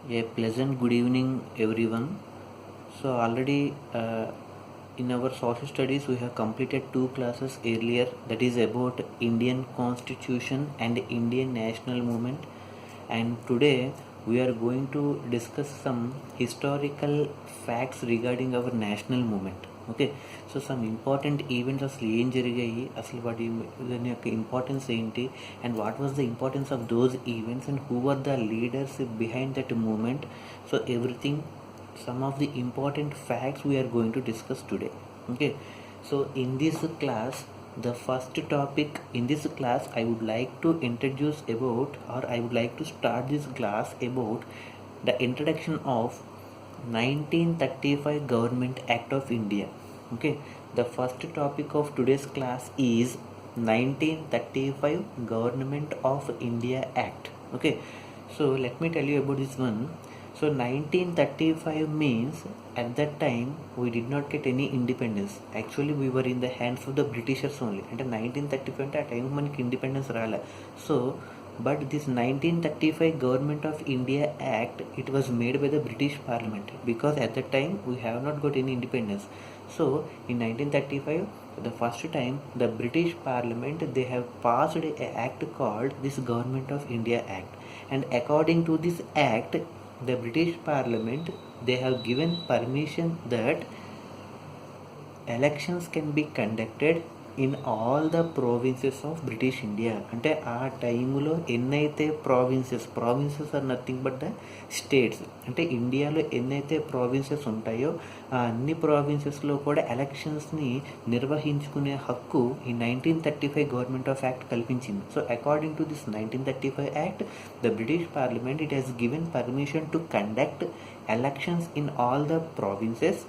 A pleasant good evening, everyone. So, already in our social studies, we have completed two classes earlier, that is about Indian Constitution and Indian National Movement. And today, we are going to discuss some historical facts regarding our national movement. Okay so some important events అసలు ఏం జరిగాయి, అసలు దాని యొక్క importance ఏంటి, and what was the importance of those events, and who are the leaders behind that movement. So everything, some of the important facts we are going to discuss today. Okay, so in this class, the first topic in this class, I would like to introduce about, or I would like to start this class about the introduction of 1935 Government Act of India. Okay, the first topic of today's class is 1935 Government of India Act. Okay, so let me tell you about this one. So 1935 means at that time we did not get any independence. Actually we were in the hands of the Britishers only. And 1935 అంటే ఆ time మనకి independence రాలే. So but this 1935 Government of India Act, it was made by the British Parliament, because at that time we have not got any independence. So in 1935, the first time the British Parliament, they have passed a act called this Government of India Act. And according to this act, the British Parliament, they have given permission that elections can be conducted in all the provinces of British India. అంటే ఆ టైంలో ఎన్నైతే provinces are nothing but the states, అంటే ఇండియాలో ఎన్నైతే provinces ఉంటాయో ఆ అన్ని ప్రావిన్సెస్లో కూడా ఎలక్షన్స్ని నిర్వహించుకునే హక్కు ఈ 1935 గవర్నమెంట్ ఆఫ్ యాక్ట్ కల్పించింది. So according to this 1935 act, the British parliament, it has given permission to conduct elections in all the provinces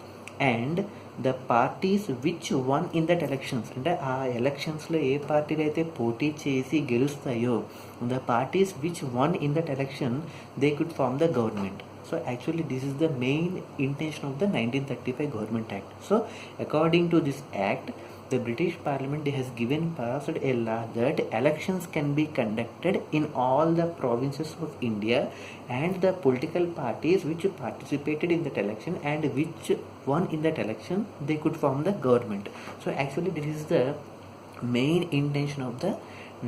and the parties which won in that elections, అంటే ఆ ఎలక్షన్స్లో ఏ పార్టీలు అయితే పోటీ చేసి గెలుస్తాయో, the parties which won in that election, they could form the government. So actually this is the main intention of the 1935 Government Act. So according to this act, the British Parliament has given passed a law that elections can be conducted in all the provinces of India, and the political parties which participated in that election and which won in that election, they could form the government. So actually this is the main intention of the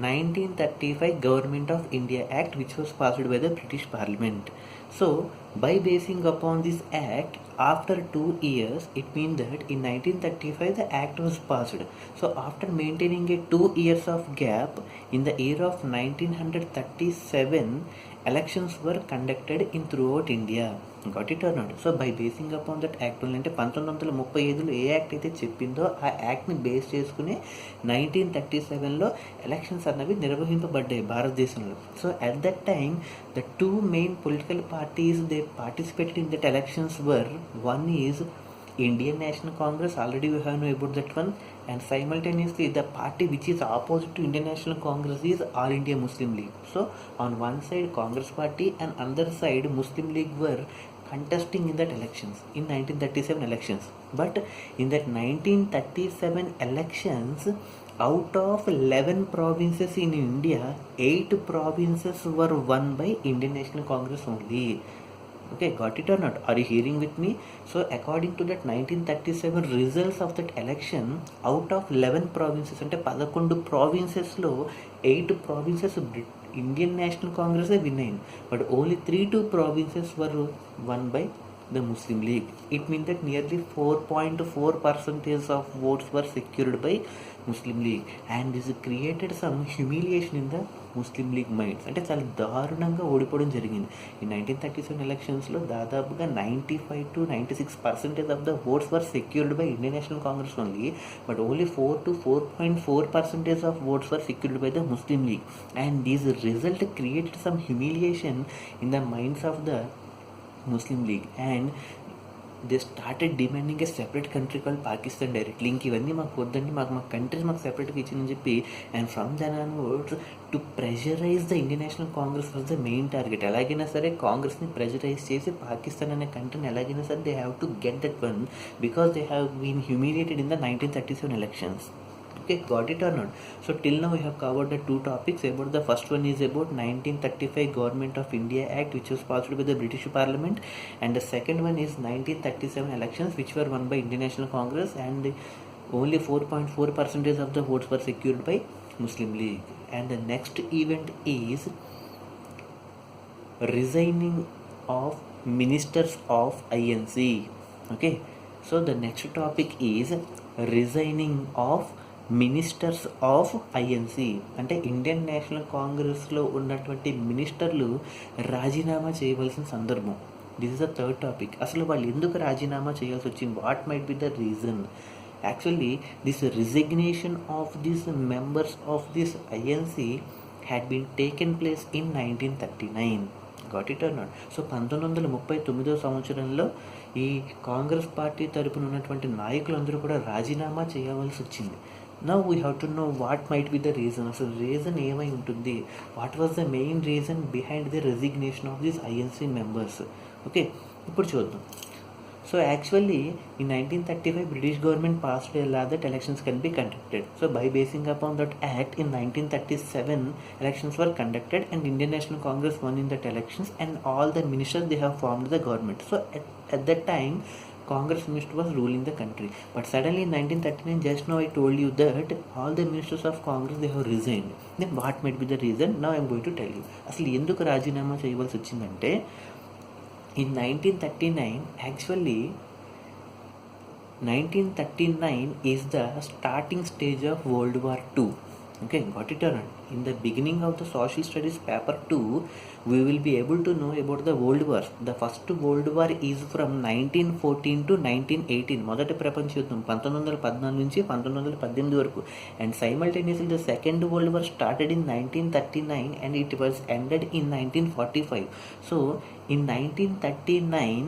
1935 Government of India Act, which was passed by the British Parliament. So by basing upon this act, after 2 years, it means that in 1935 the act was passed. So after maintaining a 2 years of gap, in the year of 1937, elections were conducted in throughout India. Got it or not? So by basing upon that act, అంటే 1935లో ఏ act అయితే చెప్పిందో ఆ యాక్ట్ని base చేసుకుని 1937లో elections అన్నవి నిర్వహింపబడ్డాయి భారతదేశంలో. So at that time the two main political parties they participated in that elections were, one is Indian National Congress, already we have know about that one, and simultaneously the party which is opposite to Indian National Congress is All India Muslim League. So on one side Congress party and other side Muslim League were contesting in that elections in 1937 elections. But in that 1937 elections, out of 11 provinces in India, 8 provinces were won by Indian National Congress only. Okay, got it or not? Are you hearing with me? So according to that 1937 results of that election, out of 11 provinces, అంటే 11 provincesలో 8 provinces Indian National Congress win అయింది, but only 3 provinces were won by the Muslim League. It means that nearly 4.4% of votes were secured by Muslim League, and this created some humiliation in the Muslim League minds. అంటే చాలా దారుణంగా ఓడిపోవడం జరిగింది. ఈ 1937 ఎలక్షన్స్లో దాదాపుగా 95 to 96% of the votes were secured by Indian National Congress only, but only 4 to 4.4% of votes were secured by the Muslim league, and these result created some humiliation in the minds of the Muslim League, and they started demanding a separate country called Pakistan directly. ఇంక ఇవన్నీ మాకు వద్దండి, మా countries మాకు సెపరేట్గా ఇచ్చిందని చెప్పి, and from then onwards to pressurise the Indian National Congress was the main target. ఎలాగైనా సరే కాంగ్రెస్ని ప్రెషరైజ్ చేసి పాకిస్తాన్ అనే కంట్రీని ఎలాగైనా సరే they have to get that one, because they have been humiliated in the 1937 elections. Okay, got it or not? So till now we have covered the two topics. About the first one is about 1935 Government of India Act, which was passed by the British Parliament, and the second one is 1937 elections, which were won by Indian National Congress, and only 4.4% of the votes were secured by Muslim League. And the next event is resigning of ministers of INC. Okay, so the next topic is resigning of ministers of INC. అంటే Indian National కాంగ్రెస్లో ఉన్నటువంటి మినిస్టర్లు రాజీనామా చేయవలసిన సందర్భం. This is the third topic. అసలు వాళ్ళు ఎందుకు రాజీనామా చేయాల్సి వచ్చింది, what might be the reason. Actually this resignation of this members of this INC had been taken place in 1939. Got it or not? So 1939 సంవత్సరంలో ఈ కాంగ్రెస్ పార్టీ తరపున ఉన్నటువంటి నాయకులందరూ కూడా రాజీనామా చేయవలసి వచ్చింది. Now we have to know what might be the reason. అసలు రీజన్ ఏమై ఉంటుంది, what was the main reason behind the resignation of this INC members. Okay, ఇప్పుడు చూద్దాం. So actually in 1935 British government passed a law that elections can be conducted. So by basing upon that act in 1937 elections were conducted and Indian National Congress won in that elections, and all the ministers they have formed the government. So at that time Congress minister was ruling the country, but suddenly in 1939, just now I told you that all the ministers of Congress they have resigned. Then what might be the reason? Now I am going to tell you. అసలు ఎందుకు రాజీనామా చేయవలసి వచ్చిందంటే, in 1939 actually 1939 is the starting stage of World War II. Okay, got it or not? In the beginning of the social studies paper 2 we will be able to know about the world wars. The first world war is from 1914 to 1918. మొదటి ప్రపంచ యుద్ధం 1914 నుంచి 1918 వరకు. And simultaneously the second world war started in 1939 and it was ended in 1945. So in 1939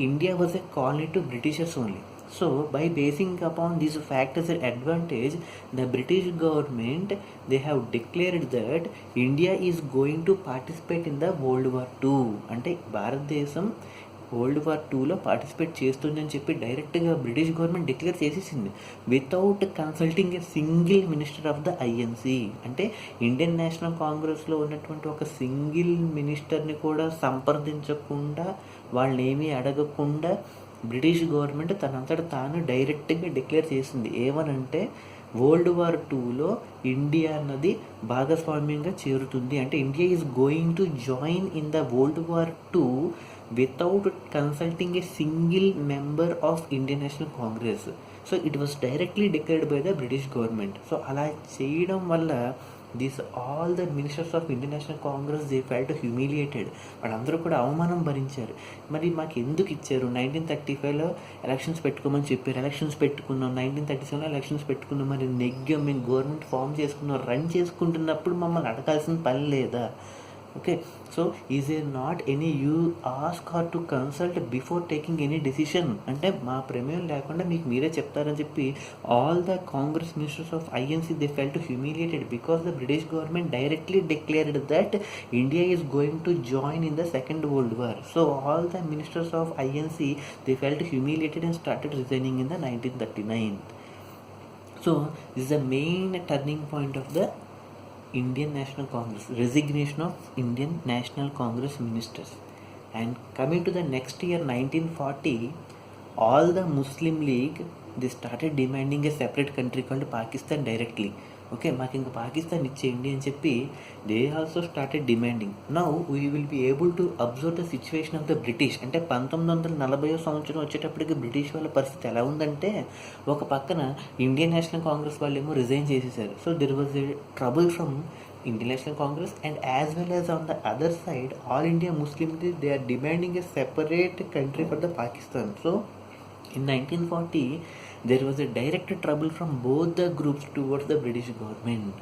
India was a colony to Britishers only. So by basing upon these factors and advantage, the British government they have declared that India is going to participate in the World War II. అంటే భారతదేశం world war 2లో participate చేస్తుందని చెప్పి డైరెక్ట్గా British government declare చేసేసింది, without consulting a single minister of the INC. అంటే Indian National కాంగ్రెస్లో ఉన్నటువంటి ఒక సింగిల్ మినిస్టర్ని కూడా సంప్రదించకుండా, వాళ్ళని ఏమీ అడగకుండా బ్రిటిష్ గవర్నమెంట్ తనంతట తాను డైరెక్ట్గా డిక్లేర్ చేసింది. ఏమనంటే వరల్డ్ వార్ 2లో ఇండియా అన్నది భాగస్వామ్యంగా చేరుతుంది. అంటే India is going to join in the world war 2 without consulting a single member of Indian National Congress. So it was directly declared by the British government. So అలా చేయడం వల్ల all the ministers of Indian National Congress they felt humiliated. వాళ్ళందరూ కూడా అవమానం భరించారు. మరి మాకు ఎందుకు ఇచ్చారు? 1935లో ఎలక్షన్స్ పెట్టుకోమని చెప్పారు, ఎలక్షన్స్ పెట్టుకున్నాం. 1937లో ఎలక్షన్స్ పెట్టుకున్నాం, మరి నెగ్గాం, మేము గవర్నమెంట్ ఫామ్ చేసుకున్నాం, రన్ చేసుకుంటున్నప్పుడు మమ్మల్ని అడగాల్సిన పని లేదా? Okay, so is there not any you ask her to consult before taking any decision? అంటే మా ప్రమేయం లేకుండా మీకు మీరే చెప్తారని చెప్పి all the Congress ministers of INC they felt humiliated because the British government directly declared that India is going to join in the Second World War. So all the ministers of INC they felt humiliated and started resigning in the 1939. So this is the main turning point of the Indian National Congress, resignation of Indian National Congress ministers. And coming to the next year 1940, all the Muslim League they started demanding a separate country called Pakistan directly. Okay, మాకు ఇంకా పాకిస్తాన్ ఇచ్చేయండి అని చెప్పి they also started demanding. Now we will be able to observe the situation of the British. అంటే 1940 సంవత్సరం వచ్చేటప్పటికి British వాళ్ళ పరిస్థితి ఎలా ఉందంటే, ఒక పక్కన ఇండియన్ నేషనల్ కాంగ్రెస్ వాళ్ళు ఏమో రిజైన్ చేసేసారు. So there was a trouble from Indian National Congress, and as well as on the other side All India Muslim League they are demanding a separate country for the Pakistan. So in 1940 there was a direct trouble from both the groups towards the British government,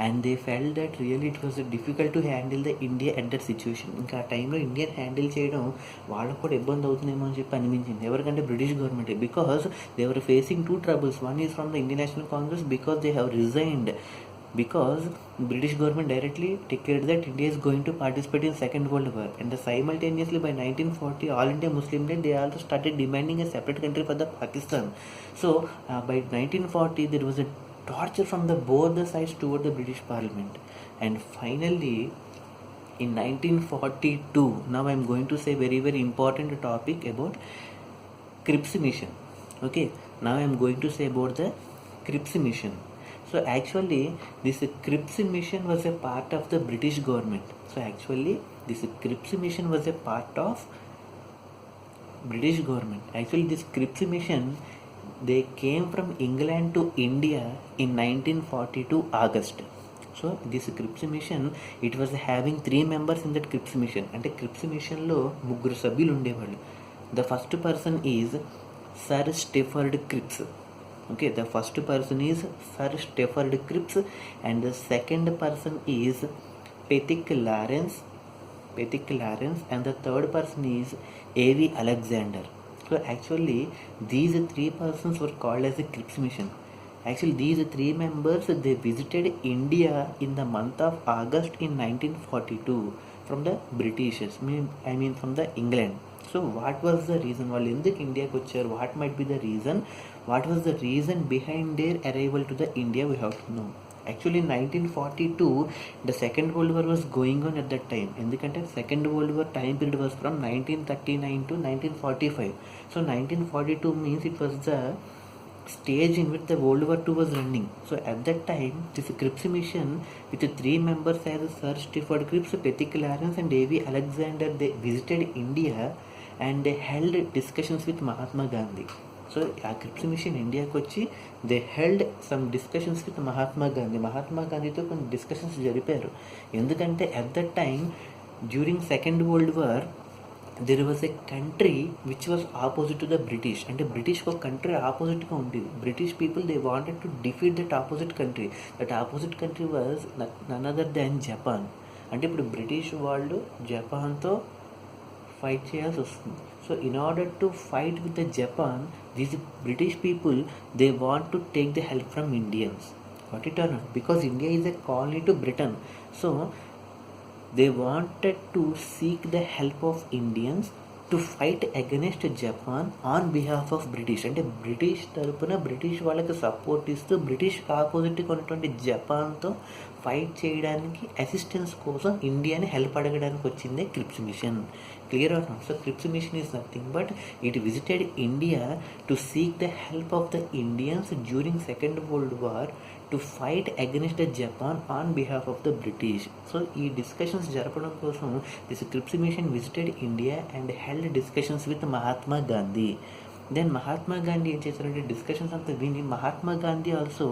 and they felt that really it was difficult to handle the India at that situation. ఇంకా ఆ టైంలో Indian handle చేయడం వాళ్ళకు కూడా ఇబ్బంది అవుతుందేమో అని చెప్పి అనిపించింది ఎవరికంటే British government, because they were facing two troubles. One is from the Indian National Congress because they have resigned, because British government directly declared that India is going to participate in Second World War, and simultaneously by 1940 All India Muslim League they also started demanding a separate country for the Pakistan. So by 1940 there was a torture from the both the sides toward the British Parliament. And finally, in 1942, now I am going to say very very important topic about Cripps mission. Okay, now I am going to say about the Cripps mission. So actually this Cripps mission was a part of the British government. So actually this Cripps mission was a part of British government. Actually this Cripps mission, they came from England to India in 1942 August. So this Cripps mission, it was having 3 members in that Cripps mission. అంటే Cripps mission లో 3 సభ్యులు ఉండేవాళ్ళు. The first person is Sir Stafford Cripps. Okay, the first person is Sir Stafford Cripps, and the second person is Pethick Lawrence, and the third person is A.V. Alexander. So actually these 3 persons were called as the Cripps mission. Actually these 3 members, they visited India in the month of August in 1942 from the Britishers, I mean from the England. So what was the reason వాళ్ళు ఎందుకు ఇండియాకి వచ్చారు, what might be the reason, what was the reason behind their arrival to the India, we have to know. Actually in 1942 the second world war was going on at that time. ఎందుకంటే second world war time period was from 1939 to 1945. So 1942 means it was the stage in which the World War II was running. So at that time this Cripps mission with 3 members as Sir Stafford Cripps, Pethick Lawrence and A.V. Alexander, they visited India and they held discussions with Mahatma Gandhi. So ఆ Cripps mission ఇండియాకి వచ్చి they held some discussions with Mahatma గాంధీతో కొన్ని discussions జరిపారు. ఎందుకంటే at that time during second world war there was a country which was opposite to the British. అంటే British ఒక country ఆపోజిట్గా ఉండేది. British people they wanted to defeat that opposite country. That opposite country was none other than Japan. అంటే ఇప్పుడు British వాళ్ళు జపాన్తో fight చేయాల్సి వస్తుంది. So in order to fight with the Japan, these British people they want to take the help from Indians. What it or not, because India is a colony to Britain. So they wanted to seek the help of Indians to fight against Japan on behalf of British. అంటే British తరపున British వాళ్ళకి support ఇస్తూ British ఆపోజిట్గా ఉన్నటువంటి జపాన్తో fight చేయడానికి assistance కోసం ఇండియాని help అడగడానికి వచ్చిందే Cripps Mission. Clear or not? So Cripps Mission is nothing but it visited India to seek the help of the Indians during Second World War to fight against the Japan on behalf of the British. So ఈ discussions జరపడం కోసం this Cripps Mission visited India and held discussions with Mahatma Gandhi. Then Mahatma Gandhi ఏం చేశారంటే discussions అంతా విని Mahatma Gandhi also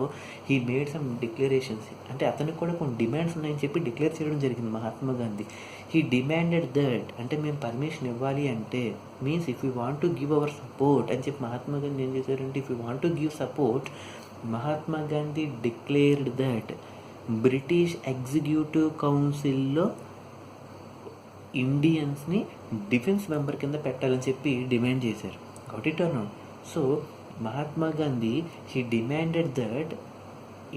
he made some declarations. అంటే అతనికి కూడా కొన్ని డిమాండ్స్ ఉన్నాయని చెప్పి డిక్లేర్ చేయడం జరిగింది Mahatma Gandhi. He demanded that, అంటే మేము పర్మిషన్ ఇవ్వాలి అంటే means if you want to give our support అని చెప్పి మహాత్మా గాంధీ ఏం చేశారంటే if you want to give support, Mahatma Gandhi declared that British executive కౌన్సిల్లో ఇండియన్స్ని డిఫెన్స్ మెంబర్ కింద పెట్టాలని చెప్పి డిమాండ్ చేశారు. Got it or not? So Mahatma Gandhi, he demanded that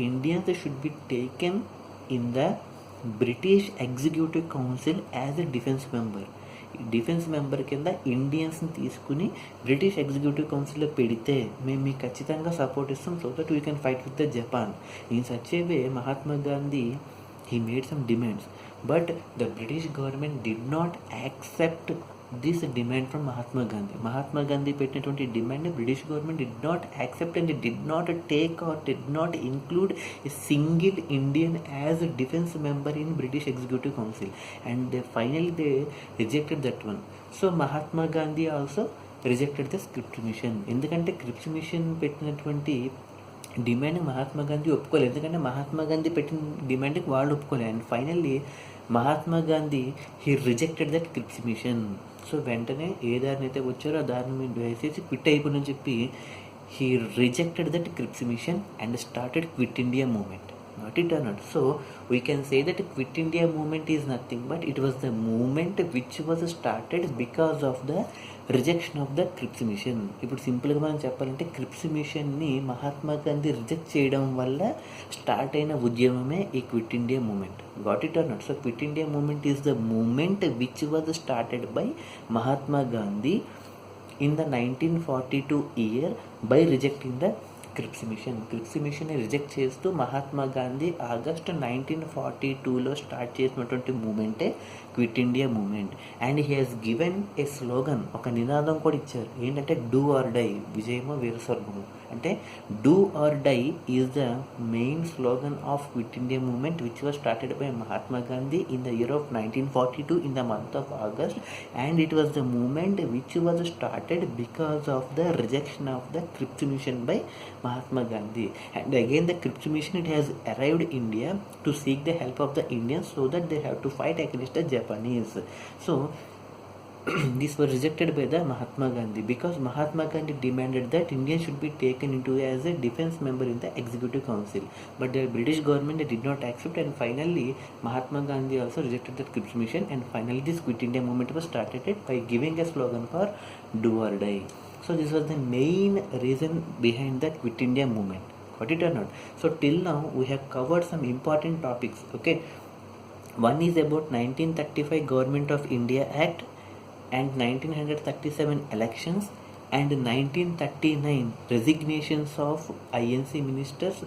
Indians should be taken in the British Executive Council as a defense member. Defence member కింద ఇండియన్స్ని తీసుకుని British executive కౌన్సిల్లో పెడితే మేము మీకు ఖచ్చితంగా సపోర్ట్ ఇస్తాం, so that we can fight with the Japan. In such a way Mahatma Gandhi he made some demands, but the British government did not accept this demand from Mahatma Gandhi. Mahatma Gandhi పెట్టినటువంటి demand British government did not accept and did not take or did not include a single Indian as a defense member in British Executive Council, and they rejected that one. So Mahatma Gandhi also rejected the Cripps mission. ఎందుకంటే క్రిప్స్ machine పెట్టినటువంటి demand Mahatma Gandhi ఒప్పుకోలేదు. ఎందుకంటే మహాత్మా గాంధీ పెట్టిన డిమాండ్కి వాళ్ళు ఒప్పుకోలేదు. And finally Mahatma Gandhi he rejected that క్రిప్స్ machine. So వెంటనే ఏ దారిని అయితే వచ్చారో ఆ దారిని మీద వేసేసి క్విట్ అయిపోయిందని చెప్పి he rejected that క్రిప్స్ machine and started quit India moment. Not it or not. So we can say that Quit India movement is nothing but it was the movement which was started because of the rejection of the క్రిప్స్ machine. ఇప్పుడు సింపుల్గా మనం చెప్పాలంటే క్రిప్స్ మిషన్ని Mahatma Gandhi reject చేయడం వల్ల start అయిన ఉద్యమమే ఈ quit India movement. Got it or not? So quit India movement is the movement which was started by Mahatma Gandhi in the 1942 year by rejecting the Cripps mission reject చేస్తూ మహాత్మా గాంధీ ఆగస్ట్ 1942లో స్టార్ట్ చేసినటువంటి మూమెంటే quit India movement. And he has given a slogan, ఒక నినాదం కూడా ఇచ్చారు, ఏంటంటే do or die, విజయమో వీరస్వర్గము. అంటే do or die is the main slogan of quit India moment which was started by Mahatma Gandhi in the year of 1942 in the month of August, and it was the movement which was started because of the rejection of the Cripps mission by Mahatma Gandhi. And again the Cripps mission, it has arrived India to seek the help of the Indians so that they have to fight against the Japanese. So these were rejected by the Mahatma Gandhi because Mahatma Gandhi demanded that India should be taken into as a defense member in the executive council, but the British government did not accept, and finally Mahatma Gandhi also rejected the Cripps mission, and finally this Quit India movement was started by giving a slogan for do or die. So this was the main reason behind the Quit India movement. Got it or not? So till now we have covered some important topics. Okay, one is about 1935 Government of India Act and 1937 elections and 1939 resignations of INC ministers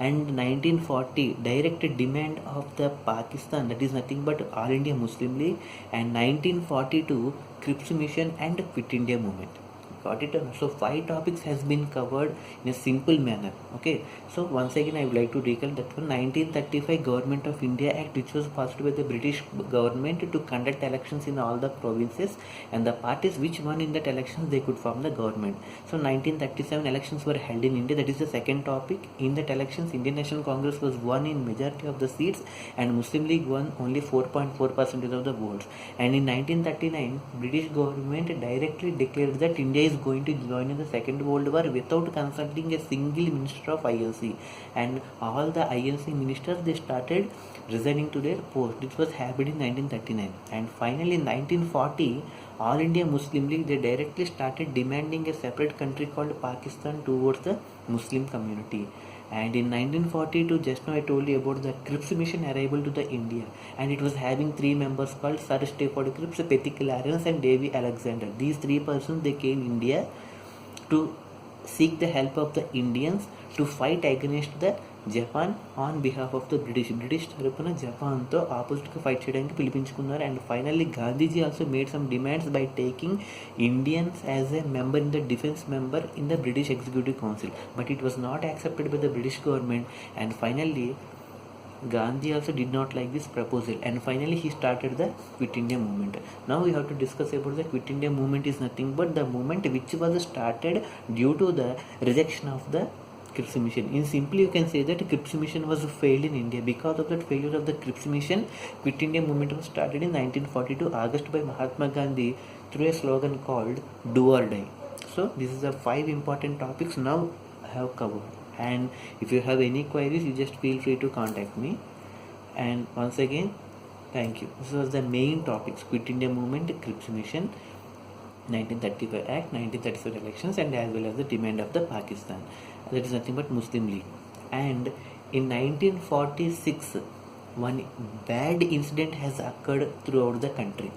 and 1940 direct demand of the Pakistan, that is nothing but All India Muslim League, and 1942 Cripps mission and Quit India movement. Got it? So 5 topics has been covered in a simple manner. Okay, so once again I would like to recall that one, 1935 Government of India Act, which was passed by the British government to conduct elections in all the provinces, and the parties which won in that elections they could form the government. So 1937 elections were held in India, that is the second topic. In that elections Indian National Congress was won in majority of the seats and Muslim League won only 4.4% of the votes. And in 1939 British government directly declared that India is going to join in the Second World War without consulting a single minister of INC, and all the INC ministers they started resigning to their post. This was happened in 1939. And finally in 1940 All India Muslim League they directly started demanding a separate country called Pakistan towards the Muslim community. And in 1942, just now I told you about the Cripps mission arrival to the India, and it was having 3 members called Sir Stafford Cripps, Petty Clarence and Davy Alexander. These 3 persons they came India to seek the help of the Indians to fight against the Japan on behalf of the British తరపున జపాన్తో ఆపోజిట్గా fight చేయడానికి పిలిపించుకున్నారు. And finally Gandhiji also made some demands by taking Indians as a member in the defence member in the British executive council, but it was not accepted by the British government. And finally Gandhi also did not like this proposal, and finally he started the Quit India movement. Now we have to discuss about the Quit India movement is nothing but the movement which was started due to the rejection of the Cripps mission. In simply you can say that Cripps mission was failed in India. Because of that failure of the Cripps mission, Quit India movement was started in 1942 August by Mahatma Gandhi through a slogan called Do or Die. So this is the 5 important topics now I have covered. And if you have any queries, you just feel free to contact me. And once again, thank you. This was the main topics: Quit India movement, Cripps mission, 1935 Act, 1937 elections, and as well as the demand of the Pakistan. That is nothing but Muslim League. And in 1946, one bad incident has occurred throughout the country.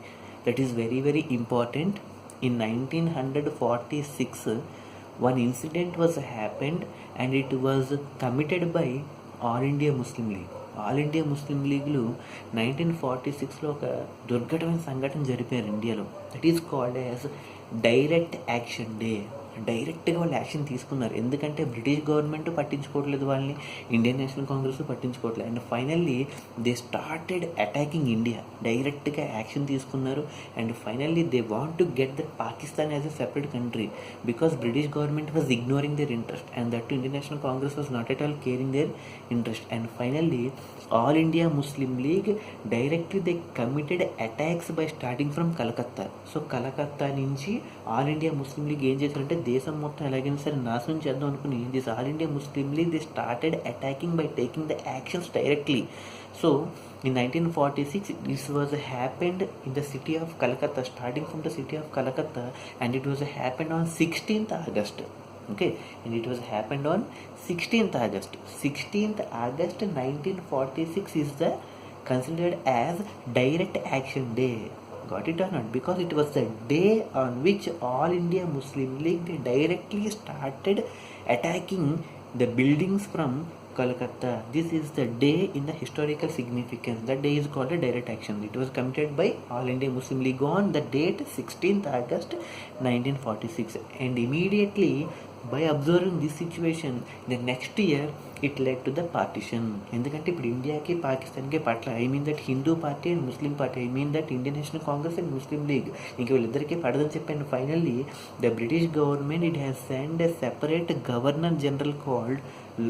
That is very, very important. In 1946, one incident was happened, and it was committed by All India Muslim League. All India Muslim లీగ్లు 1946లో ఒక దుర్ఘటమైన సంఘటన జరిపారు ఇండియాలో. That is called as direct action day. డైరెక్ట్గా వాళ్ళు action తీసుకున్నారు, ఎందుకంటే బ్రిటిష్ గవర్నమెంట్ పట్టించుకోవట్లేదు వాళ్ళని, ఇండియన్ నేషనల్ కాంగ్రెస్ పట్టించుకోవట్లేదు. And finally they started attacking India. డైరెక్ట్గా యాక్షన్ తీసుకున్నారు. And finally they want to get the Pakistan as a separate country because British government was ignoring their interest, and that to Indian National Congress was not at all caring their interest. And finally all India Muslim league directly they committed attacks by starting from Calcutta. So Calcutta నుంచి all India ముస్లిం league ఏం చేశారంటే దేశం మొత్తం ఎలాగైనా సరే నాశనం చేద్దాం అనుకుని this all India Muslim league they started attacking by taking the actions directly. So in 1946 this was happened in the city of Calcutta, starting from the city of Calcutta, and it was happened on 16th August. Okay, and it was happened on 16th August. 16th August 1946 is the considered as direct action day. Got it or not? Because it was the day on which All India Muslim League they directly started attacking the buildings from Kolkata. This is the day in the historical significance. That day is called a direct action. It was committed by All India Muslim League on the date 16th August 1946. And immediately, by observing this situation, the next year it led to the partition. ఎందుకంటే ఇప్పుడు ఇండియాకి పాకిస్తాన్కి పట్ల I mean that Hindu party and Muslim party, I mean that Indian National Congress and Muslim league, ఇంక వీళ్ళిద్దరికీ పడదని చెప్పాను. Finally the British government it has send a separate governor general called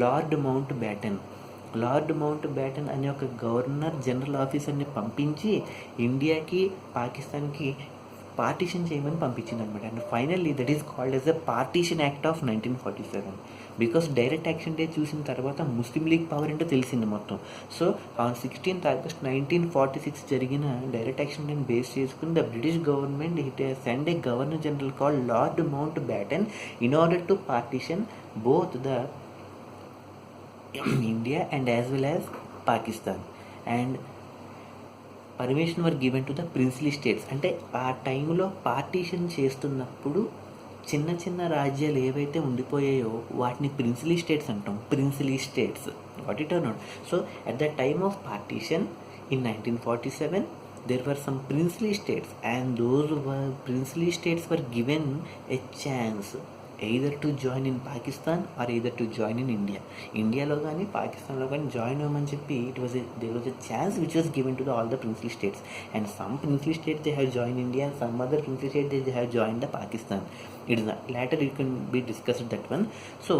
lord mount baton. Lord mount baton అనే ఒక governor general ఆఫీసర్ని పంపించి ఇండియాకి పాకిస్తాన్కి partition చేయమని పంపించింది అనమాట. And finally that is called as the partition act of 1947. Because direct action day చూసిన తర్వాత ముస్లిం లీగ్ పవర్ ఏంటో తెలిసింది మొత్తం. సో ఆన్ 16th August 1946 జరిగిన డైరెక్ట్ యాక్షన్ డేని బేస్ చేసుకుని the British government it send A governor general called lord mount baton in order to partition both the India and as well as Pakistan. And permission were given to the princely states. అంటే ఆ టైంలో partition చేస్తున్నప్పుడు చిన్న చిన్న రాజ్యాలు ఏవైతే ఉండిపోయాయో వాటిని princely states అంటాం. Princely states what it or not. So at the time of partition in 1947 there were some princely states, and those princely states were given a chance either to join in Pakistan or either to join in India. ఇండియాలో కానీ పాకిస్తాన్లో కానీ join అవ్వమని చెప్పి there was a chance which was given to all the princely states, and some princely states they have joined India and some other princely states they have joined the Pakistan. It is later it can be discussed that one. So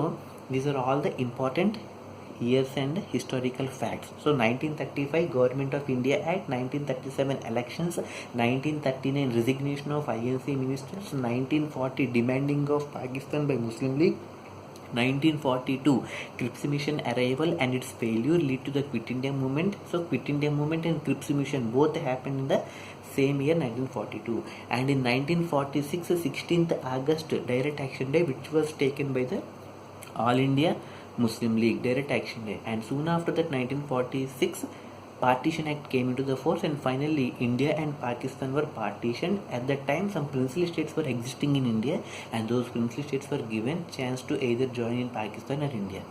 these are all the important years and historical facts. So 1935 Government of India Act, 1937 elections, 1939 resignation of INC ministers, 1940 demanding of Pakistan by Muslim League, 1942 Cripps Mission arrival and its failure lead to the Quit India movement. So Quit India movement and Cripps Mission both happened in the same year 1942. And in 1946 16th August direct action day which was taken by the All India Muslim League, direct action day. And soon after that 1946 Partition Act came into the force, and finally India and Pakistan were partitioned. At that time some princely states were existing in India, and those princely states were given chance to either join in Pakistan or India.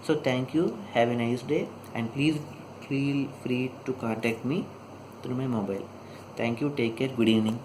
So thank you, have a nice day, and please feel free to contact me through my mobile. Thank you, take care, good evening.